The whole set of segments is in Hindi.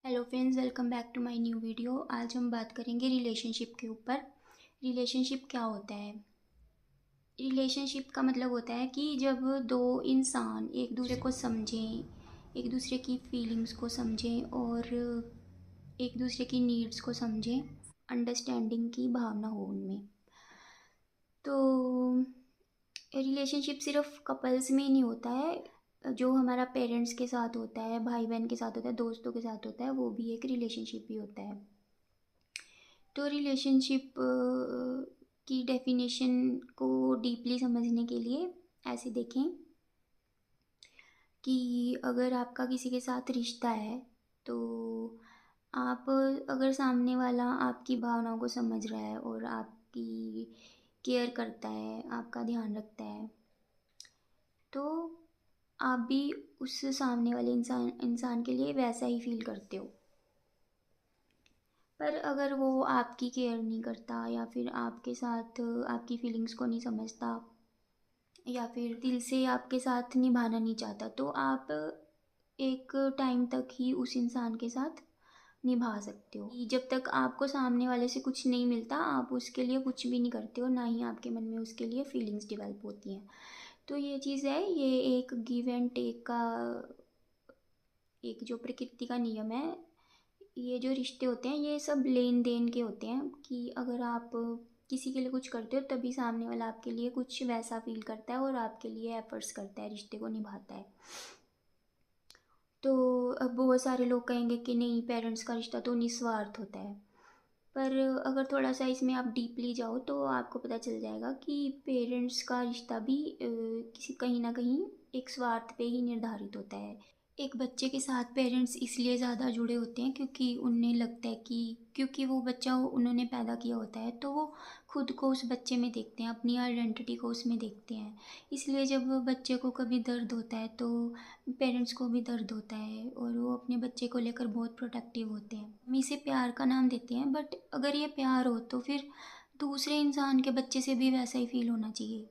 Hello friends, welcome back to my new video. आज हम बात करेंगे रिलेशनशिप के ऊपर। रिलेशनशिप क्या होता है? रिलेशनशिप का मतलब होता है कि जब दो इंसान एक दूसरे को समझें, एक दूसरे की फीलिंग्स को समझें और एक दूसरे की नीड्स को समझें, अंडरस्टैंडिंग की भावना हो उनमें। तो रिलेशनशिप सिर्फ कपल्स में ही नहीं होता है। जो हमारा पेरेंट्स के साथ होता है, भाई बहन के साथ होता है, दोस्तों के साथ होता है, वो भी एक रिलेशनशिप ही होता है। तो रिलेशनशिप की डेफिनेशन को डीपली समझने के लिए ऐसे देखें कि अगर आपका किसी के साथ रिश्ता है, तो आप अगर सामने वाला आपकी भावनाओं को समझ रहा है और आपकी केयर करता है, आपका ध्यान रखता है, तो आप भी उस सामने वाले इंसान इंसान के लिए वैसा ही फील करते हो। पर अगर वो आपकी केयर नहीं करता या फिर आपके साथ आपकी फीलिंग्स को नहीं समझता या फिर दिल से आपके साथ निभाना नहीं चाहता, तो आप एक टाइम तक ही उस इंसान के साथ निभा सकते हो। जब तक आपको सामने वाले से कुछ नहीं मिलता, आप उसके लिए कुछ भी नहीं करते हो, ना ही आपके मन में उसके लिए फीलिंग्स डेवलप होती हैं। तो ये चीज़ है, ये एक गिव एंड टेक का एक जो प्रकृति का नियम है। ये जो रिश्ते होते हैं ये सब लेन देन के होते हैं कि अगर आप किसी के लिए कुछ करते हो तभी सामने वाला आपके लिए कुछ वैसा फील करता है और आपके लिए एफर्ट्स करता है, रिश्ते को निभाता है। तो अब बहुत सारे लोग कहेंगे कि नहीं, पेरेंट्स का रिश्ता तो निस्वार्थ होता है। पर अगर थोड़ा सा इसमें आप डीपली जाओ तो आपको पता चल जाएगा कि पेरेंट्स का रिश्ता भी किसी कहीं ना कहीं एक स्वार्थ पे ही निर्धारित होता है। एक बच्चे के साथ पेरेंट्स इसलिए ज़्यादा जुड़े होते हैं क्योंकि उन्हें लगता है कि क्योंकि वो बच्चा उन्होंने पैदा किया होता है, तो वो खुद को उस बच्चे में देखते हैं, अपनी आइडेंटिटी को उसमें देखते हैं। इसलिए जब बच्चे को कभी दर्द होता है तो पेरेंट्स को भी दर्द होता है और वो अपने बच्चे को लेकर बहुत प्रोटेक्टिव होते हैं। हम इसे प्यार का नाम देते हैं, बट अगर ये प्यार हो तो फिर दूसरे इंसान के बच्चे से भी वैसा ही फील होना चाहिए।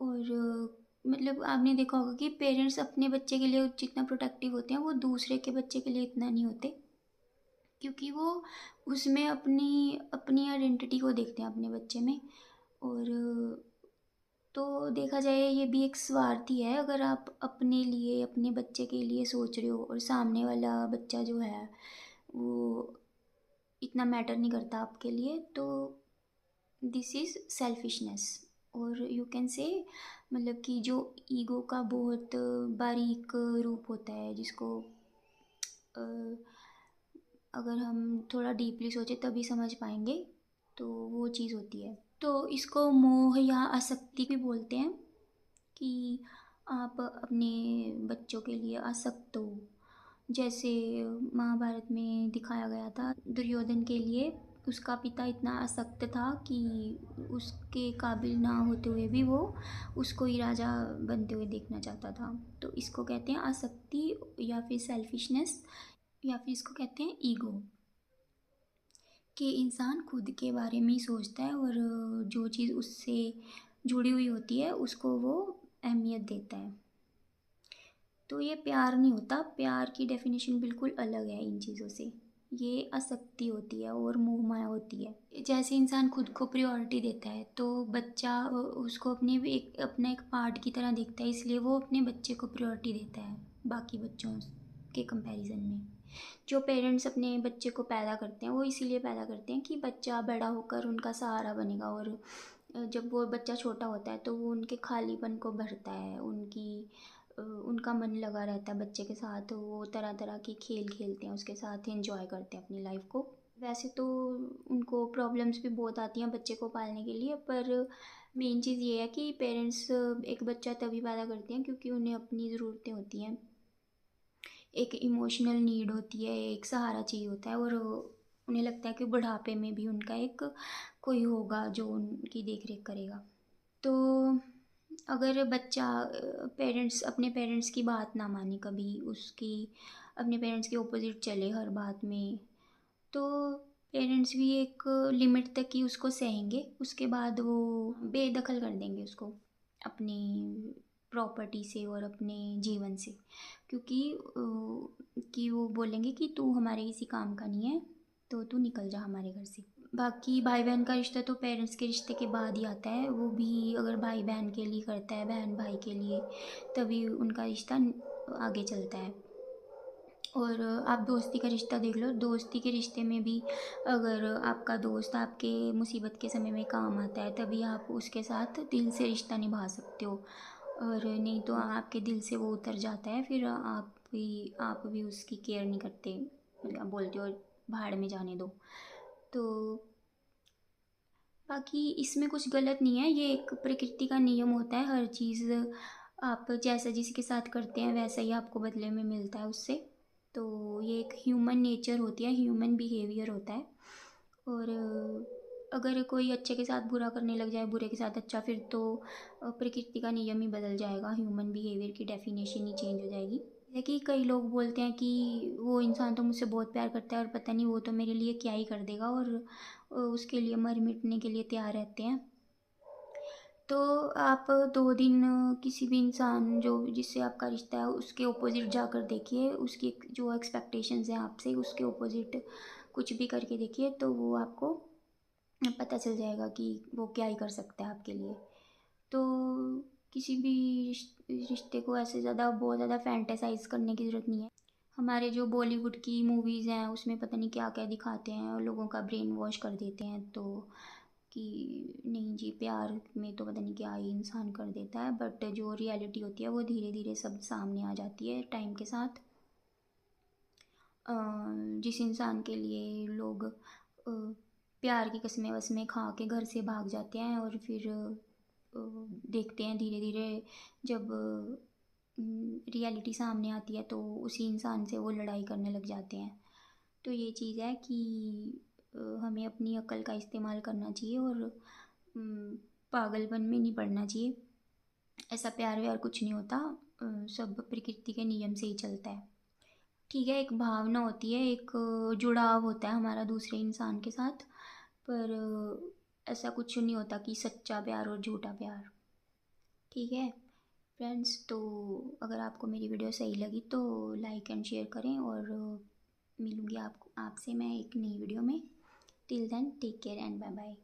और मतलब आपने देखा होगा कि पेरेंट्स अपने बच्चे के लिए जितना प्रोटेक्टिव होते हैं वो दूसरे के बच्चे के लिए इतना नहीं होते, क्योंकि वो उसमें अपनी अपनी आइडेंटिटी को देखते हैं अपने बच्चे में। और तो देखा जाए ये भी एक स्वार्थी है। अगर आप अपने लिए अपने बच्चे के लिए सोच रहे हो और सामने वाला बच्चा जो है वो इतना मैटर नहीं करता आपके लिए, तो दिस इज़ सेल्फिशनेस। और यू कैन से मतलब कि जो ईगो का बहुत बारीक रूप होता है, जिसको अ, अगर हम थोड़ा डीपली सोचें तभी समझ पाएंगे, तो वो चीज़ होती है। तो इसको मोह या आसक्ति भी बोलते हैं कि आप अपने बच्चों के लिए आसक्त हो। जैसे महाभारत में दिखाया गया था, दुर्योधन के लिए उसका पिता इतना आसक्त था कि उसके काबिल ना होते हुए भी वो उसको ही राजा बनते हुए देखना चाहता था। तो इसको कहते हैं आसक्ति या फिर सेल्फिशनेस, या फिर इसको कहते हैं ईगो। कि इंसान खुद के बारे में ही सोचता है और जो चीज़ उससे जुड़ी हुई होती है उसको वो अहमियत देता है। तो ये प्यार नहीं होता। प्यार की डेफिनेशन बिल्कुल अलग है इन चीज़ों से। ये आसक्ति होती है और मोह माया होती है। जैसे इंसान खुद को प्रायोरिटी देता है तो बच्चा उसको अपना एक पार्ट की तरह देखता है, इसलिए वो अपने बच्चे को प्रायोरिटी देता है बाकी बच्चों के कंपैरिजन में। जो पेरेंट्स अपने बच्चे को पैदा करते हैं वो इसीलिए पैदा करते हैं कि बच्चा बड़ा होकर उनका सहारा बनेगा। और जब वो बच्चा छोटा होता है तो वो उनके खालीपन को भरता है, उनका मन लगा रहता है बच्चे के साथ। वो तरह तरह के खेल खेलते हैं, उसके साथ एंजॉय करते हैं अपनी लाइफ को। वैसे तो उनको प्रॉब्लम्स भी बहुत आती हैं बच्चे को पालने के लिए, पर मेन चीज़ ये है कि पेरेंट्स एक बच्चा तभी पैदा करते हैं क्योंकि उन्हें अपनी ज़रूरतें होती हैं, एक इमोशनल नीड होती है, एक सहारा चाहिए होता है। और उन्हें लगता है कि बुढ़ापे में भी उनका एक कोई होगा जो उनकी देख रेख करेगा। तो अगर बच्चा पेरेंट्स अपने पेरेंट्स की बात ना माने, कभी उसकी अपने पेरेंट्स के ऑपोजिट चले हर बात में, तो पेरेंट्स भी एक लिमिट तक ही उसको सहेंगे, उसके बाद वो बेदखल कर देंगे उसको अपनी प्रॉपर्टी से और अपने जीवन से, क्योंकि कि वो बोलेंगे कि तू हमारे किसी काम का नहीं है, तो तू निकल जा हमारे घर से। बाकी भाई बहन का रिश्ता तो पेरेंट्स के रिश्ते के बाद ही आता है, वो भी अगर भाई बहन के लिए करता है, बहन भाई के लिए, तभी उनका रिश्ता आगे चलता है। और आप दोस्ती का रिश्ता देख लो, दोस्ती के रिश्ते में भी अगर आपका दोस्त आपके मुसीबत के समय में काम आता है, तभी आप उसके साथ दिल से रिश्ता निभा सकते हो, और नहीं तो आपके दिल से वो उतर जाता है, फिर आप भी उसकी केयर नहीं करते, मतलब बोलते हो भाड़ में जाने दो। तो बाकी इसमें कुछ गलत नहीं है, ये एक प्रकृति का नियम होता है, हर चीज़ आप जैसा जिसके साथ करते हैं वैसा ही आपको बदले में मिलता है उससे। तो ये एक ह्यूमन नेचर होती है, ह्यूमन बिहेवियर होता है। और अगर कोई अच्छे के साथ बुरा करने लग जाए, बुरे के साथ अच्छा, फिर तो प्रकृति का नियम ही बदल जाएगा, ह्यूमन बिहेवियर की डेफिनेशन ही चेंज हो जाएगी। जैसे कि कई लोग बोलते हैं कि वो इंसान तो मुझसे बहुत प्यार करता है और पता नहीं वो तो मेरे लिए क्या ही कर देगा, और उसके लिए मर मिटने के लिए तैयार रहते हैं। तो आप 2 दिन किसी भी इंसान जो जिससे आपका रिश्ता है उसके ऑपोजिट जाकर देखिए, उसकी जो एक्सपेक्टेशंस हैं आपसे उसके ऑपोजिट कुछ भी करके देखिए, तो वो आपको पता चल जाएगा कि वो क्या ही कर सकता है आपके लिए। तो किसी भी रिश्ते को ऐसे बहुत ज़्यादा फैंटेसाइज करने की ज़रूरत नहीं है। हमारे जो बॉलीवुड की मूवीज़ हैं उसमें पता नहीं क्या क्या दिखाते हैं और लोगों का ब्रेन वॉश कर देते हैं, तो कि नहीं जी प्यार में तो पता नहीं क्या ही इंसान कर देता है, बट जो रियलिटी होती है वो धीरे धीरे सब सामने आ जाती है टाइम के साथ। जिस इंसान के लिए लोग प्यार की कस्में वस्में खा के घर से भाग जाते हैं, और फिर देखते हैं धीरे धीरे जब रियलिटी सामने आती है तो उसी इंसान से वो लड़ाई करने लग जाते हैं। तो ये चीज़ है कि हमें अपनी अक्ल का इस्तेमाल करना चाहिए, और पागलपन में नहीं पड़ना चाहिए। ऐसा प्यार व्यार कुछ नहीं होता, सब प्रकृति के नियम से ही चलता है। ठीक है, एक भावना होती है, एक जुड़ाव होता है हमारा दूसरे इंसान के साथ, पर ऐसा कुछ नहीं होता कि सच्चा प्यार और झूठा प्यार। ठीक है फ्रेंड्स, तो अगर आपको मेरी वीडियो सही लगी तो लाइक एंड शेयर करें, और मिलूँगी आपसे मैं एक नई वीडियो में। Till then take care and bye bye.